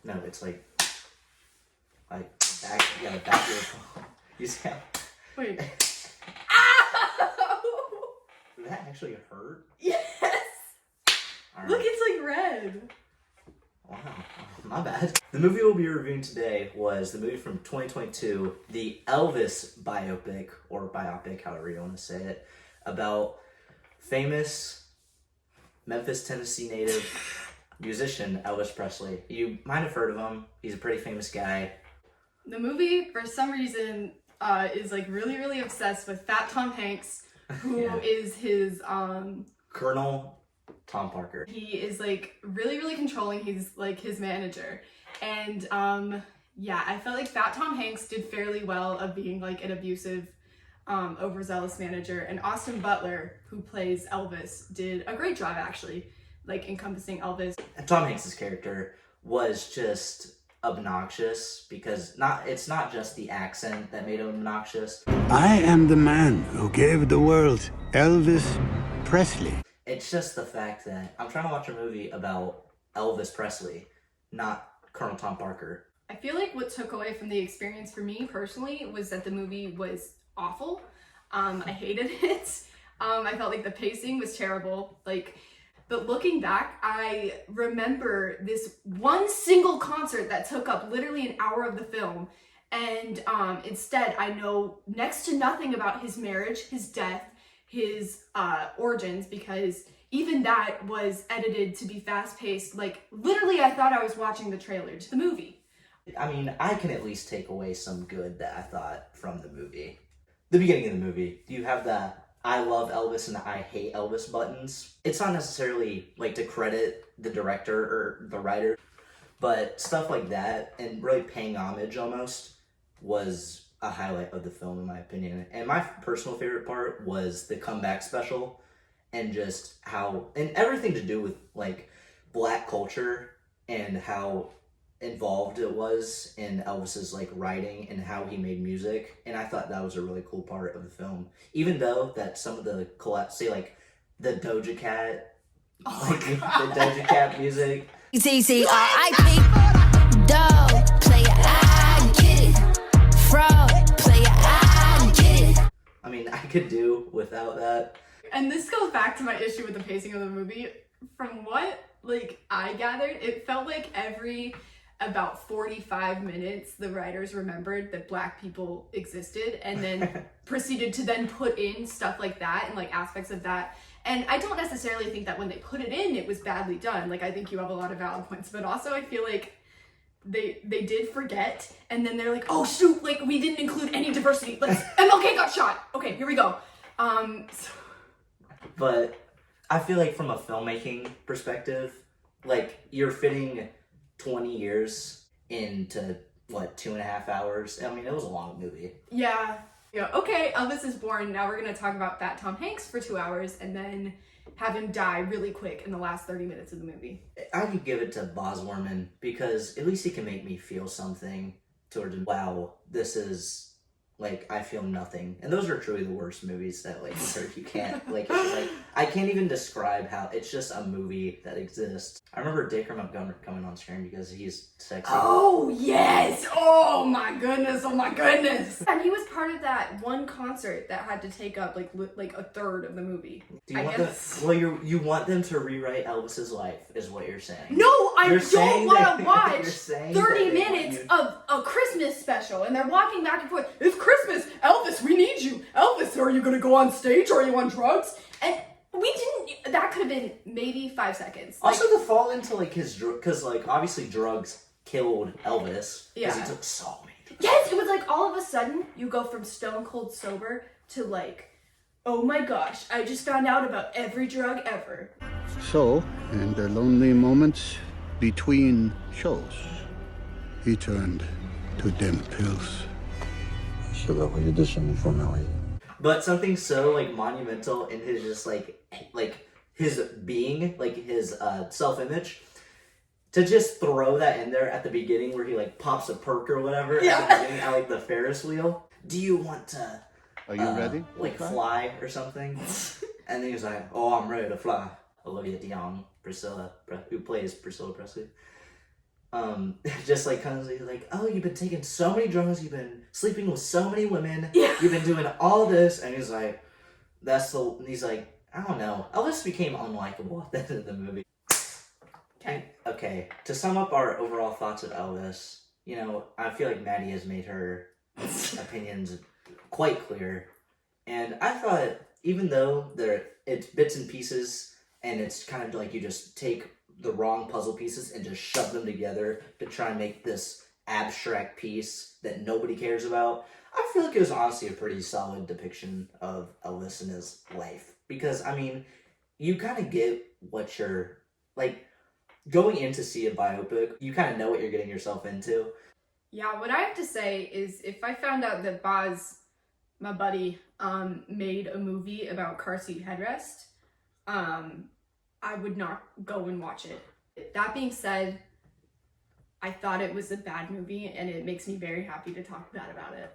No, it's like back. You gotta back your phone. You see how? Wait. Did that actually hurt? Yes. Right. Look, it's like red. Wow, my bad. The movie we'll be reviewing today was the movie from 2022, the Elvis biopic, or biopic, however you want to say it, about famous Memphis, Tennessee native musician Elvis Presley. You might have heard of him. He's a pretty famous guy. The movie, for some reason, is like really obsessed with Fat Tom Hanks, who is his Colonel Tom Parker. He is like really controlling. He's like his manager, and I felt like Fat Tom Hanks did fairly well of being like an abusive, overzealous manager, and Austin Butler, who plays Elvis, did a great job actually, like encompassing Elvis. And Tom Hanks' character was just obnoxious because it's not just the accent that made him obnoxious. I am the man who gave the world Elvis Presley. It's just the fact that I'm trying to watch a movie about Elvis Presley, not Colonel Tom Parker. I feel like what took away from the experience for me personally was that the movie was awful. I hated it. I felt like the pacing was terrible. But looking back, I remember this one single concert that took up literally an hour of the film. And instead, I know next to nothing about his marriage, his death, his origins, because even that was edited to be fast-paced. Like, literally, I thought I was watching the trailer to the movie. I mean, I can at least take away some good that I thought from the movie. The beginning of the movie, you have the I love Elvis and the I hate Elvis buttons. It's not necessarily like to credit the director or the writer, but stuff like that and really paying homage almost was a highlight of the film in my opinion. And my personal favorite part was the comeback special and just how, and everything to do with like black culture and how involved it was in Elvis's like writing and how he made music. And I thought that was a really cool part of the film, even though that some of the say like the Doja Cat, the Doja Cat music. T-C-R-I-P Dog player, I get it. Fraud player, I get it. I mean, I could do without that. And this goes back to my issue with the pacing of the movie. From what I gathered, it felt like every about 45 minutes the writers remembered that black people existed and then proceeded to then put in stuff like that and like aspects of that. And I don't necessarily think that when they put it in it was badly done. Like, I think you have a lot of valid points, but also I feel like they did forget, and then they're like, oh shoot, like we didn't include any diversity. MLK got shot. Okay, here we go. But I feel like from a filmmaking perspective, like you're fitting 20 years into what, 2.5 hours? I mean, it was a long movie. Yeah. Okay, Elvis is born. Now we're gonna talk about Fat Tom Hanks for 2 hours and then have him die really quick in the last 30 minutes of the movie. I could give it to Baz Luhrmann because at least he can make me feel something towards, wow, this is like, I feel nothing. And those are truly the worst movies that like you can't like, it's just, like I can't even describe how it's just a movie that exists. I remember Dacre Montgomery coming on screen because he's sexy. Oh yes! Oh my goodness! And he was part of that one concert that had to take up like a third of the movie. Do you want them? You want them to rewrite Elvis's life, is what you're saying. No, I don't want to watch 30 minutes minutes of a Christmas special, and they're walking back and forth. It's Christmas, Elvis. We need you, Elvis. Are you gonna go on stage? Or are you on drugs? And we didn't. That could have been maybe 5 seconds. Also, to fall into like his because like obviously drugs killed Elvis because he took so many drugs. Yes, it was like all of a sudden you go from stone cold sober to like, oh my gosh, I just found out about every drug ever. So, in the lonely moments between shows, he turned to them pills. But something so like monumental in his just like his being, like his self-image, to just throw that in there at the beginning where he like pops a perk or whatever at the beginning at like the Ferris wheel. Do you want to Are you ready? Like fly or something? And then he was like, oh, I'm ready to fly. Olivia Dion, who plays Priscilla Presley. just like constantly like, oh, you've been taking so many drugs, you've been sleeping with so many women, Yeah. you've been doing all this, and he's like, and he's like, I don't know. Elvis became unlikable at the end of the movie. Okay. Okay, to sum up our overall thoughts of Elvis, I feel like Maddie has made her opinions quite clear. And I thought, even though it's bits and pieces, and it's kind of like you just take the wrong puzzle pieces and just shove them together to try and make this abstract piece that nobody cares about, I feel like it was honestly a pretty solid depiction of Elvis and his life. Because, I mean, you kind of get what you're, like, going in to see a biopic, you kind of know what you're getting yourself into. Yeah, what I have to say is if I found out that Boz, my buddy, made a movie about car seat headrest, I would not go and watch it. That being said, I thought it was a bad movie, and it makes me very happy to talk bad about it.